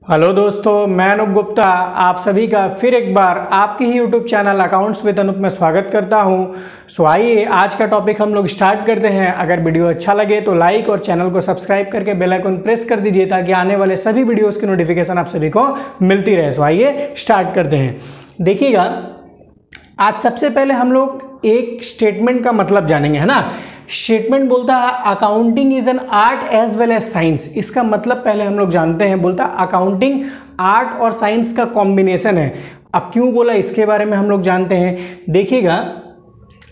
Hello दोस्तों, मैं अनूप गुप्ता आप सभी का फिर एक बार आपके ही YouTube channel accounts with Anoop में स्वागत करता हूं। आइए आज का टॉपिक हम लोग स्टार्ट करते हैं। अगर वीडियो अच्छा लगे तो लाइक और चैनल को सब्सक्राइब करके बेल आइकन प्रेस कर दीजिए ताकि आने वाले सभी वीडियोस की नोटिफिकेशन आप सभी को मिलती रहे। आइए स्टार्ट करते हैं। देखिएगा, आज सबसे पहले हम लोग एक स्टेटमेंट का मतलब जानेंगे, है ना। स्टेटमेंट बोलता है accounting is an art as well as science. इसका मतलब पहले हम लोग जानते हैं, बोलता है अकाउंटिंग आर्ट और साइंस का कॉम्बिनेशन है। अब क्यों बोला इसके बारे में हम लोग जानते हैं। देखिएगा,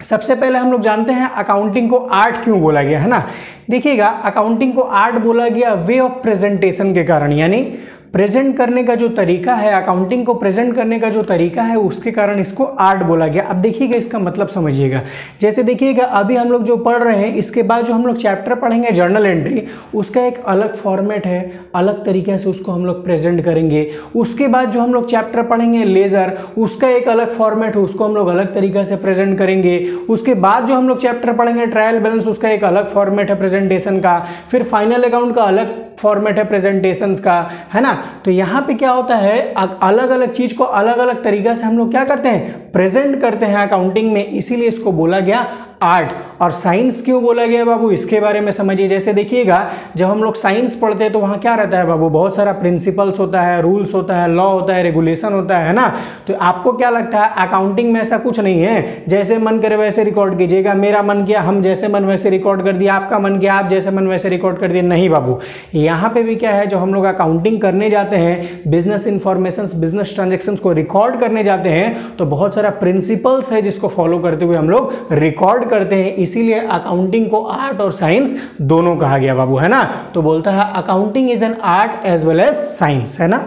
सबसे पहले हम लोग जानते हैं अकाउंटिंग को आर्ट क्यों बोला गया, है ना। देखिएगा, अकाउंटिंग को आर्ट बोला गया वे ऑफ प्रेजेंटेशन के कारण, यानी प्रेजेंट करने का जो तरीका है, अकाउंटिंग को प्रेजेंट करने का जो तरीका है उसके कारण इसको आर्ट बोला गया। अब देखिएगा, इसका मतलब समझिएगा। जैसे देखिएगा, अभी हम लोग जो पढ़ रहे हैं इसके बाद जो हम लोग चैप्टर पढ़ेंगे जर्नल एंट्री, उसका एक अलग फॉर्मेट है, अलग तरीके से उसको हम लोग प्रेजेंट करेंगे। उसके बाद जो हम लोग चैप्टर पढ़ेंगे लेजर, उसका एक अलग फॉर्मेट है, उसको हम लोग अलग तरीके से प्रेजेंट करेंगे। उसके बाद जो हम लोग चैप्टर पढ़ेंगे ट्रायल बैलेंस, उसका एक अलग फॉर्मेट है प्रेजेंटेशन का। फिर फाइनल अकाउंट का अलग फॉर्मेट है प्रेजेंटेशंस का, है ना। तो यहाँ पे क्या होता है, अलग अलग चीज को अलग अलग तरीके से हम लोग क्या करते हैं, प्रेजेंट करते हैं अकाउंटिंग में, इसीलिए इसको बोला गया आर्ट। और साइंस क्यों बोला गया बाबू, इसके बारे में समझिए। जैसे देखिएगा, जब हम लोग साइंस पढ़ते हैं तो वहाँ क्या रहता है बाबू, बहुत सारा प्रिंसिपल्स होता है, रूल्स होता है, लॉ होता है, रेगुलेशन होता है ना। तो आपको क्या लगता है अकाउंटिंग में ऐसा कुछ नहीं है, जैसे मन करे वैसे रिकॉर्ड कीजिएगा। मेरा मन किया हम जैसे मन वैसे रिकॉर्ड कर दिया, आपका मन किया आप जैसे मन वैसे रिकॉर्ड कर दिए। नहीं बाबू, यहाँ पे भी क्या है, जो हम लोग अकाउंटिंग करने जाते हैं, बिजनेस इंफॉर्मेशन, बिजनेस ट्रांजेक्शन को रिकॉर्ड करने जाते हैं, तो बहुत सारा प्रिंसिपल्स है जिसको फॉलो करते हुए हम लोग रिकॉर्ड करते हैं। इसीलिए अकाउंटिंग को आर्ट और साइंस दोनों कहा गया बाबू, है ना। तो बोलता है accounting is an art as well as science, है ना।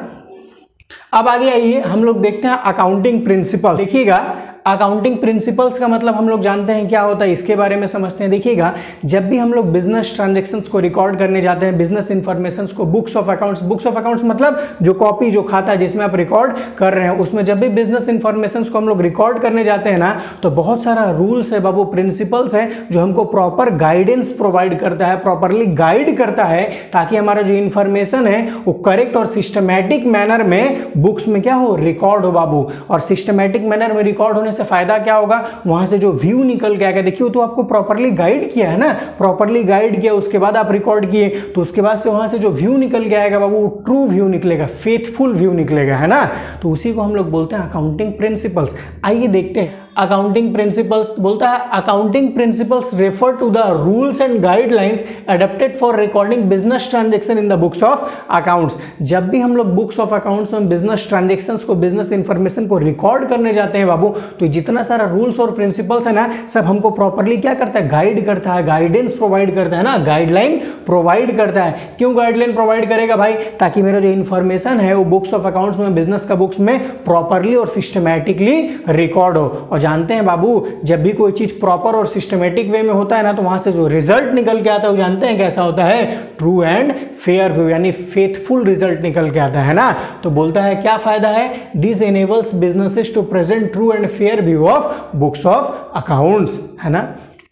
अब आगे आइए, हम लोग देखते हैं अकाउंटिंग प्रिंसिपल्स। देखिएगा, अकाउंटिंग प्रिंसिपल्स का मतलब हम लोग जानते हैं क्या होता है, इसके बारे में समझते हैं। देखिएगा, जब भी हम लोग बिजनेस ट्रांजैक्शंस को रिकॉर्ड करने जाते हैं, बिजनेस इंफॉर्मेशंस को, बुक्स ऑफ अकाउंट्स मतलब जो कॉपी, जो खाता जिसमें आप रिकॉर्ड कर रहे हैं, उसमें जब भी बिजनेस इंफॉर्मेशंस को हम लोग रिकॉर्ड करने जाते हैं ना, तो बहुत सारा रूल्स है बाबू, प्रिंसिपल्स है जो हमको प्रॉपर गाइडेंस प्रोवाइड करता है, प्रॉपरली गाइड करता है, ताकि हमारा जो इंफॉर्मेशन है वो करेक्ट और सिस्टमैटिक मैनर में बुक्स में क्या हो, रिकॉर्ड हो बाबू। और सिस्टमैटिक मैनर में रिकॉर्ड होने से फायदा क्या होगा, वहां से जो व्यू निकल के आएगा, देखिए तो आपको प्रॉपर्ली गाइड किया है ना, प्रॉपर्ली गाइड किया, उसके बाद आप रिकॉर्ड किए, तो उसके बाद से वहां से जो व्यू निकल के आएगा बाबू, ट्रू व्यू निकलेगा, फेथफुल व्यू निकलेगा, है ना। तो उसी को हम लोग बोलते हैं अकाउंटिंग प्रिंसिपल्स। आइए देखते हैं अकाउंटिंग प्रिंसिपल्स। बोलता है accounting principles refer to the rules and guidelines adapted for recording business transaction in the books of accounts. जब भी हम लोग बुक्स ऑफ अकाउंट्स में बिजनेस ट्रांजैक्शंस को, बिजनेस इंफॉर्मेशन को रिकॉर्ड करने जाते हैं बाबू, तो जितना सारा रूल्स और प्रिंसिपल्स है ना, सब हमको प्रॉपर्ली क्या करता है, गाइड करता है, गाइडेंस प्रोवाइड करता है ना, गाइडलाइन प्रोवाइड करता है। क्यों गाइडलाइन प्रोवाइड करेगा भाई, ताकि मेरा जो इंफॉर्मेशन है वो बुक्स ऑफ अकाउंट्स में, बिजनेस का बुक्स में प्रॉपर्ली और सिस्टमैटिकली रिकॉर्ड हो। और जानते हैं बाबू, जब भी कोई चीज प्रॉपर और सिस्टमैटिक वे में होता है ना, तो वहां से जो रिजल्ट निकल के आता है वो जानते हैं कैसा होता है, ट्रू एंड फेयर व्यू, यानी फेथफुल रिजल्ट निकल के आता है ना। तो बोलता है क्या फायदा है, this enables businesses to present true and fair view of books of accounts, है ना।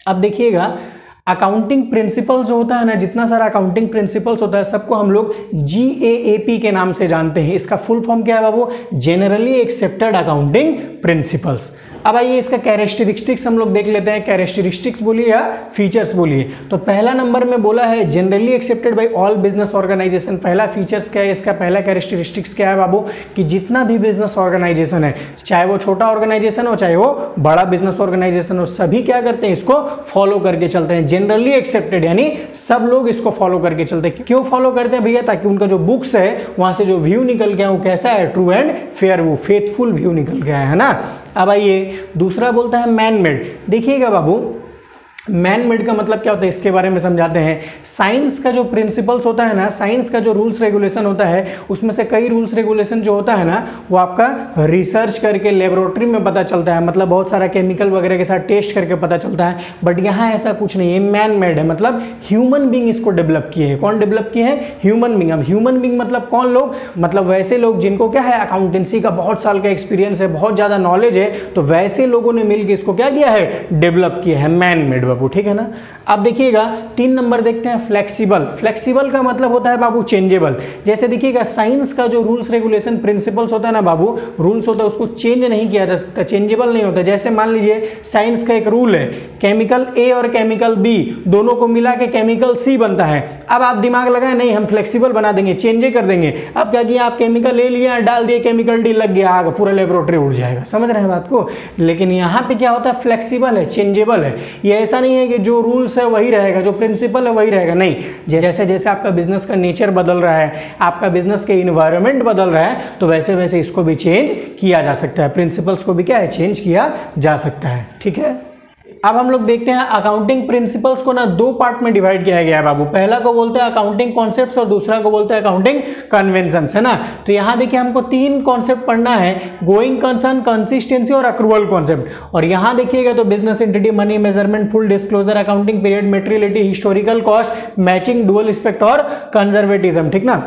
अब देखिएगा, अकाउंटिंग प्रिंसिपल्स जो होता है ना, जितना सारा अकाउंटिंग प्रिंसिपल्स होता है, सबको हम लोग GAAP के नाम से जानते हैं। इसका फुल फॉर्म क्या है बाबू, जनरली एक्सेप्टेड अकाउंटिंग प्रिंसिपल्स। अब आइए इसका कैरेक्टरिस्टिक्स हम लोग देख लेते हैं। कैरेक्टरिस्टिक्स बोलिए या फीचर्स बोलिए। तो पहला नंबर में बोला है generally accepted by all business organisation. पहला फीचर्स क्या है इसका, पहला कैरेक्टरिस्टिक्स क्या है बाबू, कि जितना भी बिजनेस ऑर्गेनाइजेशन है, चाहे वो छोटा ऑर्गेनाइजेशन हो चाहे वो बड़ा बिजनेस ऑर्गेनाइजेशन हो, सभी क्या करते हैं, इसको फॉलो करके चलते हैं। जनरली एक्सेप्टेड यानी सब लोग इसको फॉलो करके चलते हैं। क्यों फॉलो करते हैं भैया, ताकि उनका जो बुक्स है वहां से जो व्यू निकल गया वो कैसा है, true and fair view, faithful view निकल गया है ना। अब आइए दूसरा बोलता है मैन मेड। देखिएगा बाबू, मैन मेड का मतलब क्या होता है इसके बारे में समझाते हैं। साइंस का जो प्रिंसिपल्स होता है ना, साइंस का जो रूल्स रेगुलेशन होता है, उसमें से कई रूल्स रेगुलेशन जो होता है ना, वो आपका रिसर्च करके लेबोरेटरी में पता चलता है, मतलब बहुत सारा केमिकल वगैरह के साथ टेस्ट करके पता चलता है। बट यहाँ ऐसा कुछ नहीं है, मैन मेड है, मतलब ह्यूमन बींग इसको डेवलप किए हैं। कौन डेवलप किए हैं, ह्यूमन बींग। अब ह्यूमन बींग मतलब कौन लोग, मतलब वैसे लोग जिनको क्या है, अकाउंटेंसी का बहुत साल का एक्सपीरियंस है, बहुत ज़्यादा नॉलेज है, तो वैसे लोगों ने मिलकर इसको क्या किया है, डेवलप किया है, मैन मेड। बाबू, ठीक है ना। अब देखिएगा 3 नंबर देखते हैं फ्लेक्सिबल। फ्लेक्सिबल का मतलब होता है बाबू चेंजेबल। जैसे देखिएगा साइंस का जो रूल्स रेगुलेशन प्रिंसिपल्स होता है ना बाबू, रूल्स होता है उसको चेंज नहीं किया जा सकता, चेंजेबल नहीं होता। जैसे मान लीजिए साइंस का एक रूल है, केमिकल ए और केमिकल बी दोनों को मिला के केमिकल सी बनता है। अब आप दिमाग लगाए नहीं हम फ्लेक्सिबल बना देंगे, चेंजे कर देंगे। अब क्या किया, आप केमिकल ए लिया डाल दिए, केमिकल डी लग गया, आग पूरा लेबोरेटरी उड़ जाएगा। समझ रहे हैं बात को। लेकिन यहाँ पे क्या होता है, फ्लेक्सिबल है, चेंजेबल है। ये ऐसा नहीं है कि जो रूल्स है वही रहेगा, जो प्रिंसिपल है वही रहेगा, नहीं। जैसे जैसे आपका बिजनेस का नेचर बदल रहा है, आपका बिजनेस के इन्वायरमेंट बदल रहा है, तो वैसे वैसे इसको भी चेंज किया जा सकता है। प्रिंसिपल्स को भी क्या है, चेंज किया जा सकता है, ठीक है। अब हम लोग देखते हैं अकाउंटिंग प्रिंसिपल्स को ना 2 पार्ट में डिवाइड किया गया है बाबू। पहला को बोलते हैं अकाउंटिंग कॉन्सेप्ट्स और दूसरा को बोलते हैं अकाउंटिंग कन्वेंशंस, है ना। तो यहाँ देखिए हमको 3 कॉन्सेप्ट पढ़ना है, गोइंग कंसर्न, कंसिस्टेंसी और अक्रूवल कॉन्सेप्ट। और यहाँ देखिएगा तो business entity, money measurement, full disclosure, accounting period, materiality, historical cost, matching, dual effect और कंजर्वेटिज्म, ठीक ना।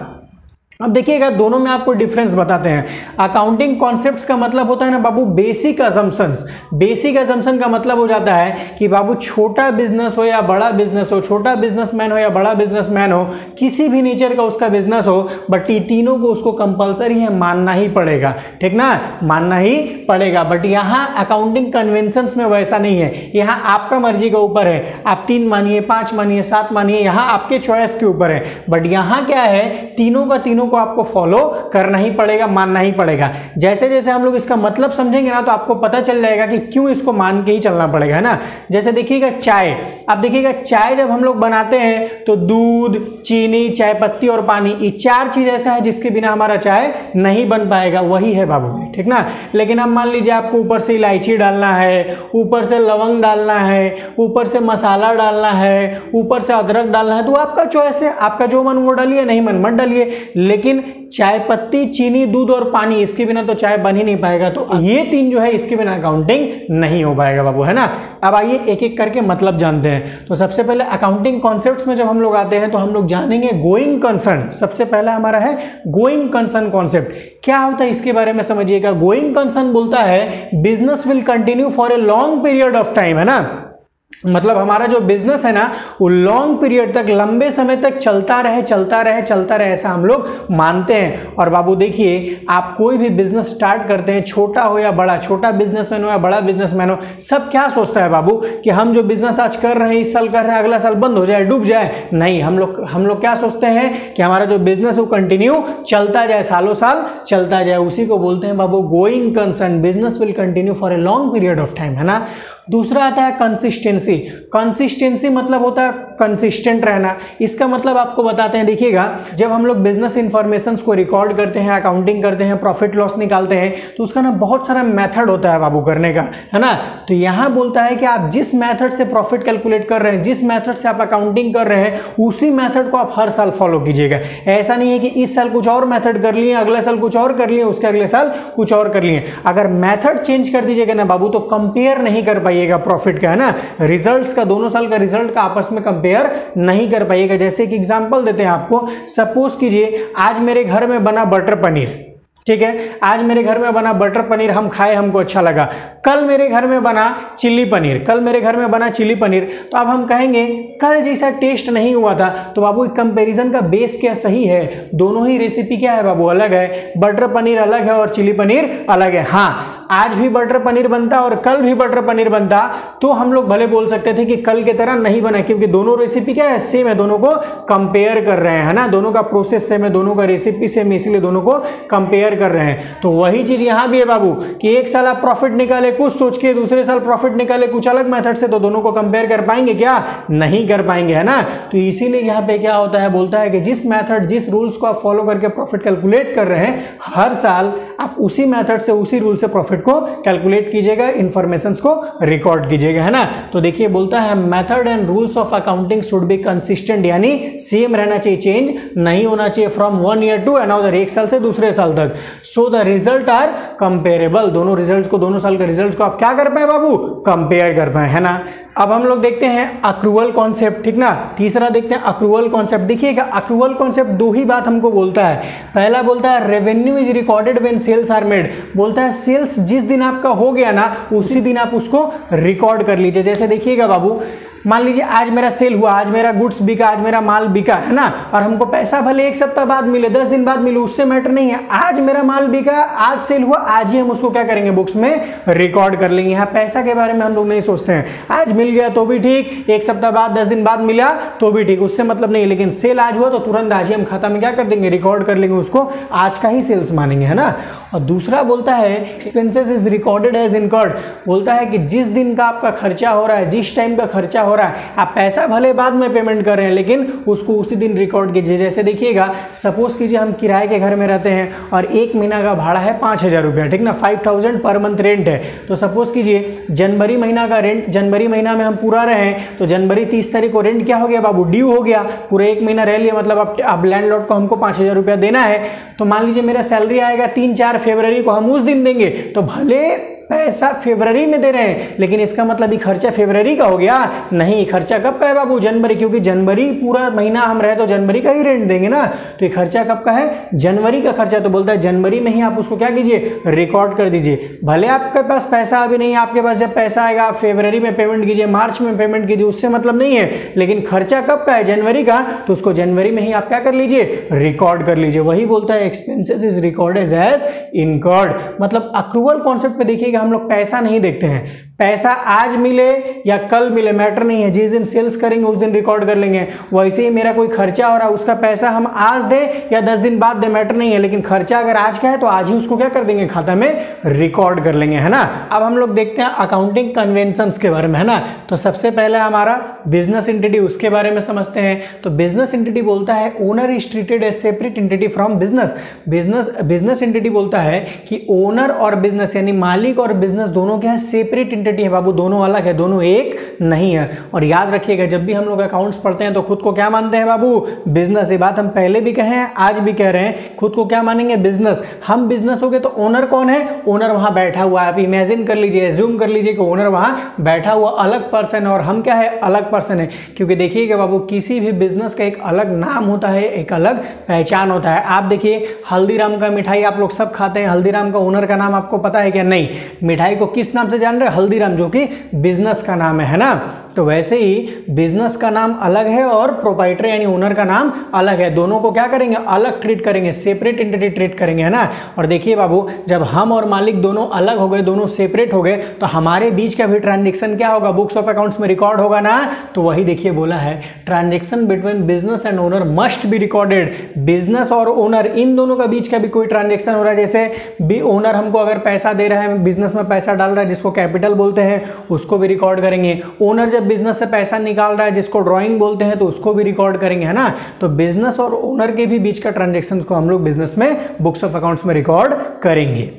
अब देखिएगा दोनों में आपको डिफरेंस बताते हैं। अकाउंटिंग कॉन्सेप्ट्स का मतलब होता है ना बाबू बेसिक अजम्पशंस। बेसिक अजम्पशन का मतलब हो जाता है कि बाबू छोटा बिजनेस हो या बड़ा बिजनेस हो, छोटा बिजनेसमैन हो या बड़ा बिजनेसमैन हो, किसी भी नेचर का उसका बिजनेस हो, बट ये तीनों को उसको कंपलसरी है मानना ही पड़ेगा, ठीक ना, मानना ही पड़ेगा। बट यहाँ अकाउंटिंग कन्वेंशंस में वैसा नहीं है। यहाँ आपका मर्जी के ऊपर है, आप 3 मानिए, 5 मानिए, 7 मानिए, यहाँ आपके चॉइस के ऊपर है। बट यहाँ क्या है, तीनों का तीनों को आपको फॉलो करना ही पड़ेगा, मानना ही पड़ेगा। जैसे जैसे हम लोग इसका मतलब समझेंगे ना तो आपको पता चल जाएगा कि क्यों इसको मान के ही चलना पड़ेगा, है ना। जैसे देखिएगा चाय, अब देखिएगा चाय जब हम लोग बनाते हैं तो दूध, चीनी, चाय पत्ती और पानी, ये 4 चीज ऐसा है जिसके बिना हमारा चाय नहीं बन पाएगा, वही है बाबू, ठीक ना। लेकिन अब मान लीजिए आपको ऊपर से इलायची डालना है, ऊपर से लवंग डालना है, ऊपर से मसाला डालना है, ऊपर से अदरक डालना है, तो आपका चॉइस है, आपका जो मन वो डालिए, नहीं मन मत डालिए। लेकिन चाय पत्ती, चीनी, दूध और पानी, इसके बिना तो चाय बन ही नहीं पाएगा। तो ये 3 जो है इसके बिना अकाउंटिंग नहीं हो पाएगा बाबू, है ना। अब आइए एक एक करके मतलब जानते हैं। तो सबसे पहले अकाउंटिंग कॉन्सेप्ट्स में जब हम लोग आते हैं तो हम लोग जानेंगे गोइंग कंसर्न। सबसे पहला हमारा है गोइंग कंसर्न कॉन्सेप्ट। क्या होता है इसके बारे में समझिएगा। गोइंग कंसर्न बोलता है business will continue for a long period of time, है ना। मतलब हमारा जो बिजनेस है ना वो लॉन्ग पीरियड तक, लंबे समय तक चलता रहे, चलता रहे, चलता रहे, ऐसा हम लोग मानते हैं। और बाबू देखिए आप कोई भी बिजनेस स्टार्ट करते हैं, छोटा हो या बड़ा, छोटा बिजनेसमैन हो या बड़ा बिजनेसमैन हो, सब क्या सोचता है बाबू कि हम जो बिजनेस आज कर रहे हैं, इस साल कर रहे हैं, अगला साल बंद हो जाए, डूब जाए। नहीं, हम लोग क्या सोचते हैं कि हमारा जो बिजनेस वो कंटिन्यू चलता जाए, सालों साल चलता जाए। उसी को बोलते हैं बाबू going concern, business will continue for a long period of time, है ना। दूसरा आता है कंसिस्टेंसी। कंसिस्टेंसी मतलब होता है कंसिस्टेंट रहना। इसका मतलब आपको बताते हैं, देखिएगा जब हम लोग बिजनेस इंफॉर्मेशंस को रिकॉर्ड करते हैं, अकाउंटिंग करते हैं, प्रॉफिट लॉस निकालते हैं, तो उसका ना बहुत सारा मेथड होता है बाबू करने का, है ना। तो यहाँ बोलता है कि आप जिस मेथड से प्रॉफिट कैलकुलेट कर रहे हैं, जिस मेथड से आप अकाउंटिंग कर रहे हैं, उसी मेथड को आप हर साल फॉलो कीजिएगा। ऐसा नहीं है कि इस साल कुछ और मेथड कर लिए, अगले साल कुछ और कर लिए, उसके अगले साल कुछ और कर लिए। अगर मेथड चेंज कर दीजिएगा ना बाबू तो कंपेयर नहीं कर पाइएगा प्रॉफिट का, है ना। रिजल्ट्स का, दोनों साल का रिजल्ट का आपस में कंपेयर नहीं कर पाइएगा। जैसे एक एग्जांपल देते हैं आपको, सपोज कीजिए आज मेरे घर में बना बटर पनीर, ठीक है, आज मेरे घर में बना बटर पनीर, हम खाए, हमको अच्छा लगा। कल मेरे घर में बना चिल्ली पनीर, कल मेरे घर में बना चिल्ली पनीर, तो अब हम कहेंगे कल जैसा टेस्ट नहीं हुआ था। तो बाबू कंपैरिजन का बेस क्या सही है, दोनों ही रेसिपी क्या है बाबू अलग है, बटर पनीर अलग है और चिल्ली पनीर अलग है। हाँ, आज भी बटर पनीर बनता और कल भी बटर पनीर बनता तो हम लोग भले बोल सकते थे कि कल की तरह नहीं बना, क्योंकि दोनों रेसिपी क्या है, सेम है, दोनों को कंपेयर कर रहे हैं, है ना। दोनों का प्रोसेस सेम है, दोनों का रेसिपी सेम है, इसलिए दोनों को कंपेयर कर रहे हैं। तो वही चीज यहां भी है बाबू कि एक साल आप प्रॉफिट निकाले कुछ सोच के, दूसरे साल प्रॉफिट निकाले कुछ अलग मेथड से, तो दोनों को कंपेयर कर पाएंगे क्या, नहीं कर पाएंगे, है ना। तो इसीलिए यहाँ पे क्या होता है, बोलता है कि जिस मेथड, जिस रूल्स को आप फॉलो करके प्रॉफिट कैलकुलेट कर रहे हैं, हर साल आप उसी मेथड से, उसी रूल से प्रॉफिट को कैलकुलेट कीजिएगा, इंफॉर्मेशंस को रिकॉर्ड कीजिएगा, है ना। तो देखिए बोलता है method and rules of accounting should be consistent, यानी सेम रहना चाहिए, चेंज नहीं होना चाहिए फ्रॉम 1 ईयर टू अनदर, एक साल से दूसरे साल तक। So the result are comparable, दोनों रिजल्ट को, दोनों साल के रिजल्ट को आप क्या कर पाए बाबू, कंपेयर कर पाए, है ना। अब हम लोग देखते हैं अक्रूवल कॉन्सेप्ट, ठीक ना। तीसरा देखते हैं अक्रूवल कॉन्सेप्ट। देखिएगा अक्रूवल कॉन्सेप्ट 2 ही बात हमको बोलता है। पहला बोलता है revenue is recorded when sales are made, बोलता है सेल्स जिस दिन आपका हो गया ना उसी दिन आप उसको रिकॉर्ड कर लीजिए। जैसे देखिएगा बाबू मान लीजिए आज मेरा सेल हुआ, आज मेरा गुड्स बिका, आज मेरा माल बिका, है ना, और हमको पैसा भले एक सप्ताह बाद मिले, 10 दिन बाद मिले, उससे मैटर नहीं है। आज मेरा माल बिका, आज सेल हुआ, आज ही हम उसको क्या करेंगे, बुक्स में रिकॉर्ड कर लेंगे। यहाँ पैसा के बारे में हम लोग नहीं सोचते हैं, आज मिल गया तो भी ठीक, एक सप्ताह बाद 10 दिन बाद मिला तो भी ठीक, उससे मतलब नहीं। लेकिन सेल आज हुआ तो तुरंत आज ही हम खाता में क्या कर देंगे, रिकॉर्ड कर लेंगे, उसको आज का ही सेल्स मानेंगे, है ना। और दूसरा बोलता है expenses is recorded as incurred, बोलता है कि जिस दिन का आपका खर्चा हो रहा है, जिस टाइम का खर्चा हो रहा है, आप पैसा भले बाद में पेमेंट कर रहे हैं लेकिन उसको उसी दिन रिकॉर्ड कीजिए। जैसे देखिएगा, सपोज कीजिए हम किराए के घर में रहते हैं और एक महीना का भाड़ा है 5,000 रुपया, ठीक ना, 5,000 पर मंथ रेंट है। तो सपोज कीजिए जनवरी महीना का रेंट, जनवरी महीना में हम पूरा रहे, तो जनवरी 30 तारीख को रेंट क्या हो गया बाबू, ड्यू हो गया, पूरा एक महीना रह लिया, मतलब अब लैंडलॉर्ड को हमको 5,000 रुपया देना है। तो मान लीजिए मेरा सैलरी आएगा 3-4 फरवरी को, हम उस दिन देंगे, तो भले पैसा फरवरी में दे रहे हैं लेकिन इसका मतलब ये खर्चा फरवरी का हो गया नहीं, खर्चा कब का है बाबू, जनवरी, क्योंकि जनवरी पूरा महीना हम रहे तो जनवरी का ही रेंट देंगे ना, तो ये खर्चा कब का है, जनवरी का खर्चा। तो बोलता है जनवरी में ही आप उसको क्या कीजिए, रिकॉर्ड कर दीजिए। भले आपके पास पैसा अभी नहीं है, आपके पास जब पैसा आएगा आप फरवरी में पेमेंट कीजिए, मार्च में पेमेंट कीजिए, उससे मतलब नहीं है, लेकिन खर्चा कब का है, जनवरी का, तो उसको जनवरी में ही आप क्या कर लीजिए, रिकॉर्ड कर लीजिए। वही बोलता है expenses is recorded as incurred, मतलब अक्रूवल कॉन्सेप्ट पे देखिएगा हम लोग पैसा नहीं देखते हैं, पैसा आज मिले या कल मिले मैटर नहीं है, जिस दिन सेल्स करेंगे उस दिन रिकॉर्ड कर लेंगे। वैसे ही मेरा कोई खर्चा हो रहा है, उसका पैसा हम आज दें या 10 दिन बाद दें मैटर नहीं है, लेकिन खर्चा अगर आज का है तो आज ही उसको क्या कर देंगे, खाता में रिकॉर्ड कर लेंगे, है ना। अब हम लोग देखते हैं अकाउंटिंग कन्वेंशंस के बारे में, है ना। तो सबसे पहले हमारा बिजनेस एंटिटी, उसके बारे में समझते हैं। तो बिजनेस एंटिटी बोलता है owner is treated as separate entity from business. Business entity बोलता है कि ओनर और बिजनेस यानी मालिक और बिजनेस दोनों क्या है, सेपरेट एंटिटी है बाबू, दोनों अलग है, दोनों एक नहीं है। और याद रखिएगा जब भी हम लोग अकाउंट्स पढ़ते हैं तो खुद को क्या मानते हैं बाबू, बिजनेस। ये बात हम पहले भी कहे हैं, आज भी कह रहे हैं, खुद को क्या मानेंगे, बिजनेस। हम बिजनेस हो गए तो ओनर कौन है, ओनर वहां बैठा हुआ है। आप इमेजिन कर लीजिए, एज्यूम कर लीजिए कि ओनर वहां बैठा हुआ अलग पर्सन है और हम क्या है, अलग पर्सन है। क्योंकि देखिएगा बाबू, किसी भी बिजनेस का एक अलग नाम होता है, एक अलग पहचान होता है। आप देखिए हल्दीराम का मिठाई आप लोग सब खाते हैं, हल्दीराम का ओनर का नाम आपको पता है क्या, नहीं। मिठाई को किस नाम से जान रहे हैं, हल्दीराम, जो कि बिजनेस का नाम है ना। तो वैसे ही बिजनेस का नाम अलग है और प्रोप्राइटर यानी ओनर का नाम अलग है, दोनों को क्या करेंगे, अलग ट्रीट करेंगे, सेपरेट एंटिटी ट्रीट करेंगे, है ना। और देखिए बाबू, जब हम और मालिक दोनों अलग हो गए, दोनों सेपरेट हो गए, तो हमारे बीच का भी ट्रांजेक्शन क्या होगा, बुक्स ऑफ अकाउंट्स में रिकॉर्ड होगा ना। तो वही देखिए बोला है, transaction between business and owner must be recorded. Business और ओनर इन दोनों का बीच का भी कोई ट्रांजेक्शन हो रहा है, जैसे ओनर हमको अगर पैसा दे रहा है, बिजनेस में पैसा डाल रहा है जिसको कैपिटल बोलते हैं, उसको भी रिकॉर्ड करेंगे। ओनर जब बिजनेस से पैसा निकाल रहा है जिसको ड्राइंग बोलते हैं, तो उसको भी रिकॉर्ड करेंगे, है ना। तो बिजनेस और ओनर के भी बीच का ट्रांजैक्शन को हम लोग बिजनेस में बुक्स ऑफ अकाउंट्स में रिकॉर्ड करेंगे।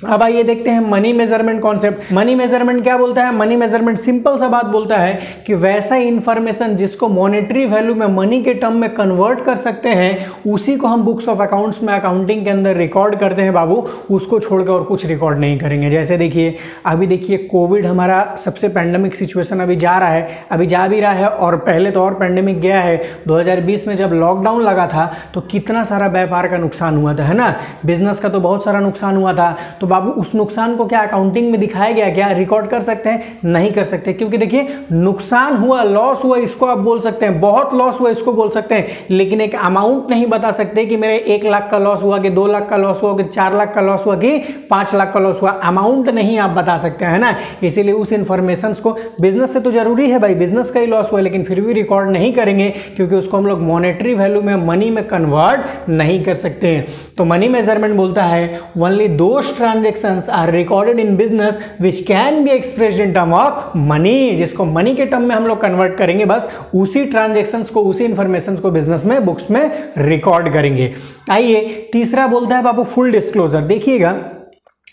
अब आइए देखते हैं money measurement concept. Money measurement क्या बोलता है, मनी मेजरमेंट सिंपल सा बात बोलता है कि वैसा इंफॉर्मेशन जिसको मॉनेटरी वैल्यू में, मनी के टर्म में कन्वर्ट कर सकते हैं, उसी को हम बुक्स ऑफ अकाउंट्स में अकाउंटिंग के अंदर रिकॉर्ड करते हैं बाबू, उसको छोड़कर और कुछ रिकॉर्ड नहीं करेंगे। जैसे देखिए अभी देखिए कोविड हमारा सबसे पैंडेमिक सिचुएशन अभी जा रहा है, अभी जा भी रहा है, और पहले तो और पैंडेमिक गया है। 2020 में जब लॉकडाउन लगा था तो कितना सारा व्यापार का नुकसान हुआ था, है ना, बिजनेस का तो बहुत सारा नुकसान हुआ था। तो बाबू उस नुकसान को क्या अकाउंटिंग में दिखाया गया, क्या रिकॉर्ड कर सकते हैं, नहीं कर सकते, क्योंकि देखिए नुकसान हुआ, लॉस हुआ, इसको आप बोल सकते हैं, बहुत लॉस हुआ इसको बोल सकते हैं, लेकिन एक अमाउंट नहीं बता सकते कि मेरे 1 लाख का लॉस हुआ, कि 2 लाख का लॉस हुआ, कि 4 लाख का लॉस हुआ, कि 5 लाख का लॉस हुआ। अमाउंट नहीं आप बता सकते हैं, है ना। इसीलिए उस इंफॉर्मेशन को, बिजनेस से तो जरूरी है भाई, बिजनेस का ही लॉस हुआ, लेकिन फिर भी रिकॉर्ड नहीं करेंगे क्योंकि उसको हम लोग मॉनेटरी वैल्यू में, मनी में कन्वर्ट नहीं कर सकते हैं। तो मनी मेजरमेंट बोलता है only those transactions are recorded in business which can be expressed in term of money, जिसको मनी के टर्म में हम लोग कन्वर्ट करेंगे, बस उसी ट्रांजेक्शंस को, उसी इंफॉर्मेशन को बिजनेस में, बुक्स में रिकॉर्ड करेंगे। आइए तीसरा बोलता है बाबू फुल डिस्क्लोजर। देखिएगा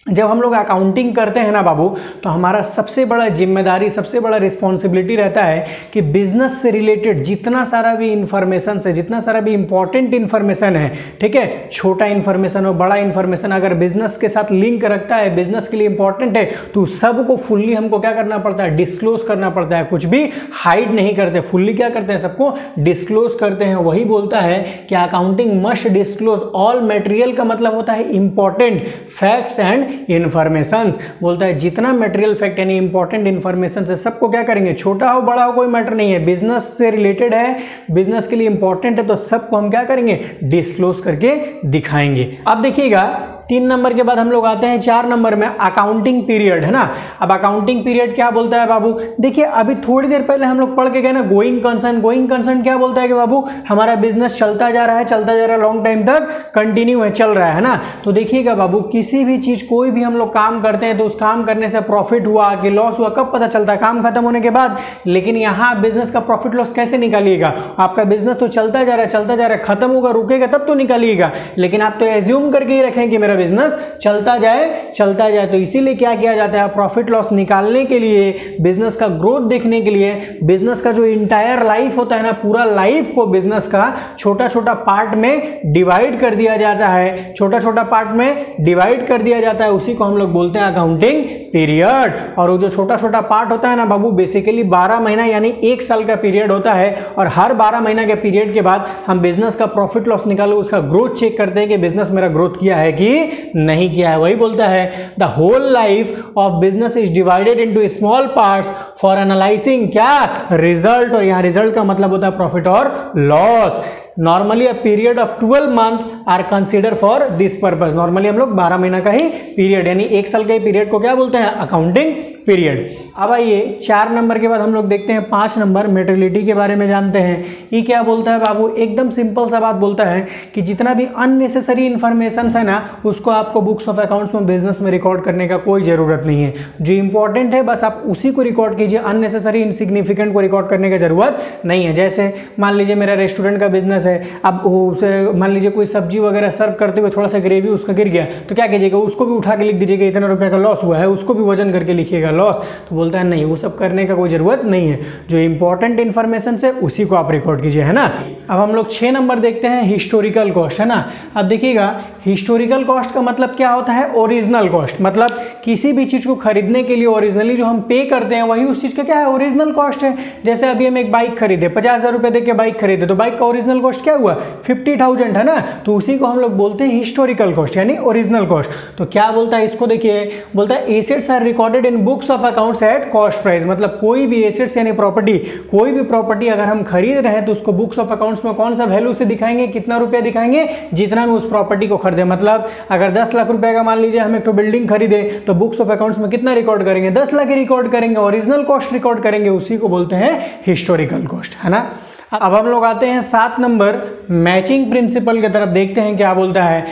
जब हम लोग अकाउंटिंग करते हैं ना बाबू, तो हमारा सबसे बड़ा जिम्मेदारी, सबसे बड़ा रिस्पॉन्सिबिलिटी रहता है कि बिजनेस से रिलेटेड जितना सारा भी इंफॉर्मेशन है, जितना सारा भी इंपॉर्टेंट इंफॉर्मेशन है, ठीक है, छोटा इंफॉर्मेशन हो, बड़ा इंफॉर्मेशन, अगर बिजनेस के साथ लिंक रखता है, बिजनेस के लिए इंपॉर्टेंट है, तो सबको फुल्ली हमको क्या करना पड़ता है, डिस्क्लोज करना पड़ता है। कुछ भी हाइड नहीं करते, फुल्ली क्या करते हैं, सबको डिस्क्लोज करते हैं। वही बोलता है कि accounting must disclose all material, का मतलब होता है इंपॉर्टेंट फैक्ट्स एंड इन्फॉर्मेशन। बोलता है जितना मटेरियल फैक्ट यानी इंपॉर्टेंट इन्फॉर्मेशन है सबको क्या करेंगे, छोटा हो बड़ा हो कोई मैटर नहीं है, बिजनेस से रिलेटेड है, बिजनेस के लिए इंपॉर्टेंट है, तो सबको हम क्या करेंगे, डिस्क्लोज करके दिखाएंगे। अब देखिएगा 3 नंबर के बाद हम लोग आते हैं 4 नंबर में, अकाउंटिंग पीरियड, है ना। अब अकाउंटिंग पीरियड क्या बोलता है बाबू, देखिए अभी थोड़ी देर पहले हम लोग पढ़ के गए ना गोइंग कंसर्न। गोइंग कंसर्न क्या बोलता है कि बाबू हमारा बिजनेस चलता जा रहा है, चलता जा रहा है, लॉन्ग टाइम तक कंटिन्यू है, चल रहा है ना। तो देखिएगा बाबू किसी भी चीज कोई भी हम लोग काम करते हैं तो उस काम करने से प्रॉफिट हुआ कि लॉस हुआ कब पता चलता है, काम खत्म होने के बाद। लेकिन यहाँ बिजनेस का प्रॉफिट लॉस कैसे निकालिएगा, आपका बिजनेस तो चलता जा रहा है, चलता जा रहा है, खत्म होगा रुकेगा तब तो निकालिएगा, लेकिन आप तो एज्यूम करके ही रखें कि मेरा बिजनेस चलता जाए। तो इसीलिए क्या किया जाता है, प्रॉफिट लॉस निकालने के लिए, बिजनेस का ग्रोथ देखने के लिए, बिजनेस का जो इंटायर लाइफ होता है ना, पूरा लाइफ को बिजनेस का छोटा छोटा पार्ट में डिवाइड कर दिया जाता है, छोटा छोटा पार्ट में डिवाइड कर दिया जाता है, उसी को हम लोग बोलते हैं अकाउंटिंग पीरियड। और वो जो छोटा छोटा पार्ट होता है ना बाबू, बेसिकली 12 महीना यानी 1 साल का पीरियड होता है, और हर 12 महीना के पीरियड के बाद हम बिजनेस का प्रॉफिट लॉस निकालो, उसका ग्रोथ चेक करते हैं कि बिजनेस मेरा ग्रोथ किया है कि नहीं किया है। वही बोलता है the whole life of business is divided into small parts for analysing क्या, रिजल्ट। और यहाँ रिजल्ट का मतलब होता है प्रॉफिट और loss. Normally a period of 12 month are consider for this purpose. Normally हम लोग 12 महीना का ही पीरियड यानी 1 साल के पीरियड को क्या बोलते हैं, अकाउंटिंग पीरियड। अब आइए 4 नंबर के बाद हम लोग देखते हैं 5 नंबर मेटेरियलिटी के बारे में जानते हैं। ये क्या बोलता है बाबू, एकदम सिंपल सा बात बोलता है कि जितना भी अननेसेसरी इन्फॉर्मेशन है ना उसको आपको बुक्स ऑफ अकाउंट्स में बिजनेस में रिकॉर्ड करने का कोई ज़रूरत नहीं है। जो इंपॉर्टेंट है बस आप उसी को रिकॉर्ड कीजिए, अननेसेसरी इनसिग्निफिकेंट को रिकॉर्ड करने की जरूरत नहीं है। जैसे मान लीजिए मेरा रेस्टोरेंट का बिजनेस है, अब उसे मान लीजिए कोई सब्जी वगैरह सर्व करते हुए थोड़ा सा ग्रेवी उसका गिर गया तो क्या कीजिएगा, उसको भी उठा के लिख दीजिएगा इतना रुपये का लॉस हुआ है, उसको भी वजन करके लिखिएगा लॉस। तो बोलता है नहीं, वो सब करने का कोई ज़रूरत नहीं है, जो इंपॉर्टेंट इन्फॉर्मेशन है उसी को आप रिकॉर्ड कीजिए, है ना। अब हम लोग 6 नंबर देखते हैं हिस्टोरिकल कॉस्ट, है ना। अब देखिएगा हिस्टोरिकल कॉस्ट का मतलब क्या होता है, ओरिजिनल कॉस्ट। मतलब किसी भी चीज़ को खरीदने के लिए ओरिजिनली जो हम पे करते हैं वही उस चीज़ का क्या है, ओरिजिनल कॉस्ट है। जैसे अभी हम एक बाइक खरीदे, 50,000 रुपये दे के बाइक खरीदे, तो बाइक का ओरिजिनल कॉस्ट क्या हुआ, 50,000, है ना। तो उसी को हम लोग बोलते हैं हिस्टोरिकल कॉस्ट यानी ओरिजिनल कॉस्ट। तो क्या बोलता है इसको, देखिए बोलता है assets are recorded in books of accounts at cost price. मतलब कोई भी एसेट्स यानी प्रॉपर्टी, कोई भी प्रॉपर्टी अगर हम खरीद रहे हैं तो उसको बुक्स ऑफ अकाउंट्स में कौन सा वैल्यू से दिखाएंगे, कितना रुपया दिखाएंगे, जितना में उस प्रॉपर्टी को खरीदे। मतलब अगर 10 लाख रुपए का मान लीजिए हम एक तो बिल्डिंग खरीदे तो बुक्स ऑफ अकाउंट्स में कितना रिकॉर्ड करेंगे, 10 लाख ही रिकॉर्ड करेंगे, ओरिजिनल कॉस्ट रिकॉर्ड करेंगे, उसी को बोलते हैं हिस्टोरिकल कॉस्ट, है ना। अब हम लोग आते हैं 7 नंबर मैचिंग प्रिंसिपल की तरफ, देखते हैं क्या बोलता है।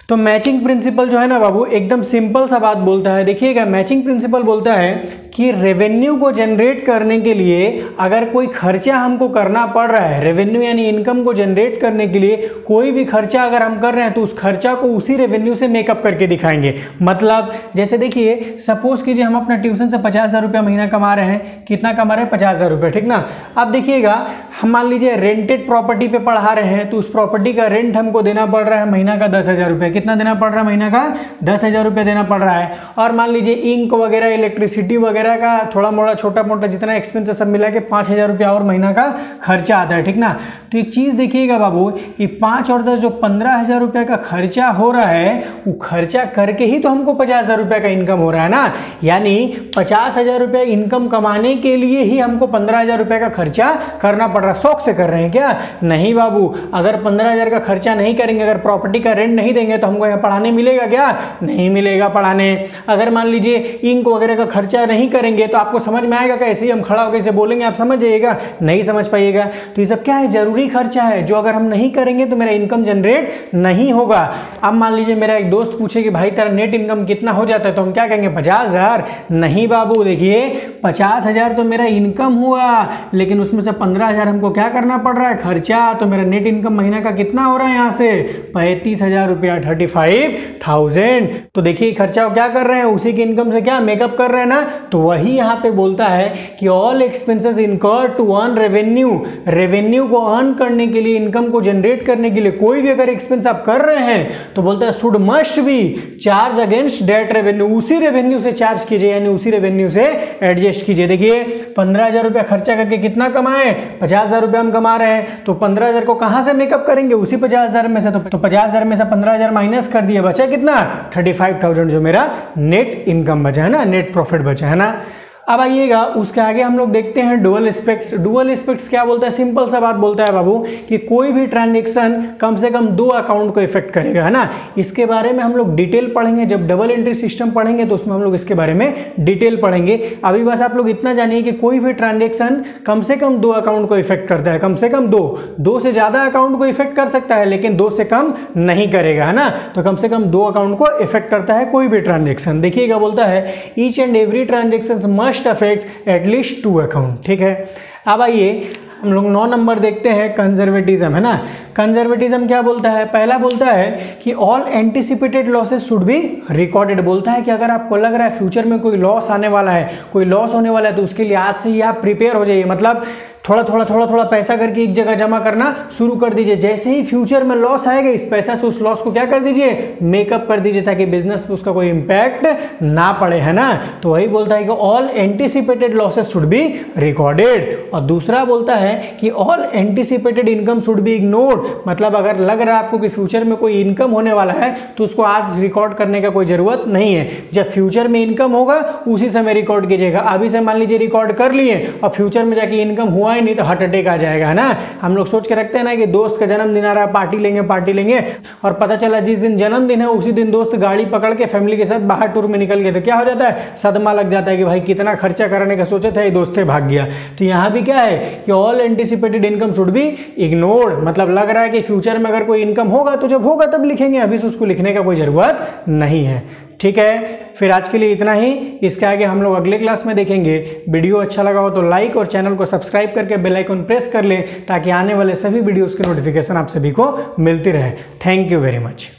तो मैचिंग प्रिंसिपल जो है ना बाबू एकदम सिंपल सा बात बोलता है। देखिएगा मैचिंग प्रिंसिपल बोलता है कि रेवेन्यू को जनरेट करने के लिए अगर कोई खर्चा हमको करना पड़ रहा है, रेवेन्यू यानी इनकम को जनरेट करने के लिए कोई भी खर्चा अगर हम कर रहे हैं तो उस खर्चा को उसी रेवेन्यू से मेकअप करके दिखाएंगे। मतलब जैसे देखिए सपोज कीजिए हम अपना ट्यूशन से 50,000 रुपया महीना कमा रहे हैं, कितना कमा रहे हैं, 50,000 रुपये, ठीक ना। अब देखिएगा हम मान लीजिए रेंटेड प्रॉपर्टी पे पढ़ा रहे हैं तो उस प्रॉपर्टी का रेंट हमको देना पड़ रहा है महीना का 10,000 रुपये। कितना देना पड़ रहा है महीना का, 10,000 रुपये देना पड़ रहा है। और मान लीजिए इंक वगैरह, इलेक्ट्रिसिटी वगैरह का थोड़ा मोड़ा छोटा मोटा जितना एक्सपेंस सब मिला के 5,000 रुपया और महीना का खर्चा आता है, ठीक ना। तो एक चीज़ देखिएगा बाबू, ये 5 और 10 जो 15,000 रुपये का खर्चा हो रहा है वो खर्चा करके ही तो हमको 50,000 रुपये का इनकम हो रहा है ना। यानी 50,000 रुपये इनकम कमाने के लिए ही हमको 15,000 रुपये का खर्चा करना पड़ रहा है। शौक से कर रहे हैं क्या, नहीं बाबू। अगर 15,000 का खर्चा नहीं करेंगे, अगर प्रॉपर्टी का रेंट नहीं देंगे तो हमको यहाँ पढ़ाने मिलेगा क्या, नहीं मिलेगा पढ़ाने। अगर मान लीजिए इंक वगैरह का खर्चा नहीं करेंगे तो आपको समझ में आएगा कैसे, हम खड़ा होकर इसे बोलेंगे आप समझ जाइएगा, नहीं समझ पाइएगा। तो ये सब क्या है, जरूरी खर्चा है जो अगर हम नहीं करेंगे तो मेरा इनकम जनरेट नहीं होगा। अब मान लीजिए मेरा एक दोस्त पूछे कि भाई तेरा नेट इनकम कितना हो जाता है, तो हम क्या कहेंगे 50,000। नहीं बाबू, देखिए 50,000 तो मेरा इनकम हुआ, लेकिन उसमें से 15,000 हमको क्या करना पड़ रहा है, खर्चा। तो मेरा नेट इनकम महीना का कितना हो रहा है, यहाँ से 35,000 रुपया, 35,000। तो देखिए खर्चा क्या कर रहे हैं, उसी की इनकम से क्या मेकअप कर रहे हैं ना। तो वही यहाँ पे बोलता है कि ऑल एक्सपेंसेस इनकर टू अर्न रेवेन्यू, रेवेन्यू को अर्न करने के लिए, इनकम को जनरेट करने के लिए कोई भी अगर एक्सपेंस आप कर रहे हैं तो बोलता है should must be charge against that revenue, उसी रेवेन्यू से चार्ज कीजिए, यानी उसी रेवेन्यू से एडजस्ट कीजिए। देखिए 15,000 रुपया खर्चा करके कितना कमाए, 50,000 रुपया हम कमा रहे हैं, तो 15,000 को कहां से मेकअप करेंगे, उसी 50,000 में से। तो 50,000 में से 15,000 माइनस कर दिया, बचा कितना 35,000 जो मेरा नेट इनकम बचा है ना, नेट प्रॉफिट बचा है ना। अब आइएगा उसके आगे हम लोग देखते हैं डुअल एस्पेक्ट्स। डुअल एस्पेक्ट्स क्या बोलता है, सिंपल सा बात बोलता है बाबू कि कोई भी ट्रांजैक्शन कम से कम 2 अकाउंट को इफेक्ट करेगा, है ना। इसके बारे में हम लोग डिटेल पढ़ेंगे, जब डबल एंट्री सिस्टम पढ़ेंगे तो उसमें हम लोग इसके बारे में डिटेल पढ़ेंगे। अभी बस आप लोग इतना जानिए कि कोई भी ट्रांजैक्शन कम से कम 2 अकाउंट को इफेक्ट करता है, कम से कम 2 से ज्यादा अकाउंट को इफेक्ट कर सकता है लेकिन 2 से कम नहीं करेगा, है ना। तो कम से कम 2 अकाउंट को इफेक्ट करता है कोई भी ट्रांजैक्शन। देखिएगा बोलता है each and every transaction must affect at least 2 account, ठीक है। अब आइए हम लोग 9 नंबर देखते हैं, कंजर्वेटिज्म, है ना। कंजर्वेटिज्म क्या बोलता है, पहला बोलता है कि all anticipated losses should be recorded. बोलता है कि अगर आपको लग रहा है फ्यूचर में कोई लॉस आने वाला है, कोई लॉस होने वाला है, तो उसके लिए आज से ही आप प्रिपेयर हो जाइए। मतलब थोड़ा पैसा करके एक जगह जमा करना शुरू कर दीजिए। जैसे ही फ्यूचर में लॉस आएगा, इस पैसा से उस लॉस को क्या कर दीजिए, मेकअप कर दीजिए, ताकि बिजनेस पे उसका कोई इंपैक्ट ना पड़े, है ना। तो वही बोलता है कि all anticipated losses should be recorded. और दूसरा बोलता है कि all anticipated income should be ignored. मतलब अगर लग रहा है आपको कि फ्यूचर में कोई इनकम होने वाला है तो उसको आज रिकॉर्ड करने का कोई जरूरत नहीं है। जब फ्यूचर में इनकम होगा उसी समय रिकॉर्ड कीजिएगा। अभी से मान लीजिए रिकॉर्ड कर लिए और फ्यूचर में जाके इनकम हुआ नहीं तो हार्ट अटैक आ जाएगा, है ना। हम लोग सोच के रखते हैं ना कि दोस्त का जन्मदिन आ रहा है, पार्टी लेंगे, और पता चला जिस दिन जन्मदिन है उसी दिन दोस्त गाड़ी पकड़ के फैमिली के साथ बाहर टूर में निकल गए, तो क्या हो जाता है, सदमा लग जाता है कि भाई कितना खर्चा करने का सोचा था, ये दोस्ते भाग गया। तो यहाँ भी क्या है कि all anticipated income should be ignored. मतलब लग रहा है कि फ्यूचर में अगर कोई इनकम होगा तो जब होगा तब लिखेंगे, अभी से उसको लिखने का कोई जरूरत नहीं है, ठीक है। फिर आज के लिए इतना ही, इसके आगे हम लोग अगले क्लास में देखेंगे। वीडियो अच्छा लगा हो तो लाइक और चैनल को सब्सक्राइब करके बेल आइकन प्रेस कर लें ताकि आने वाले सभी वीडियोस की नोटिफिकेशन आप सभी को मिलती रहे। Thank you very much.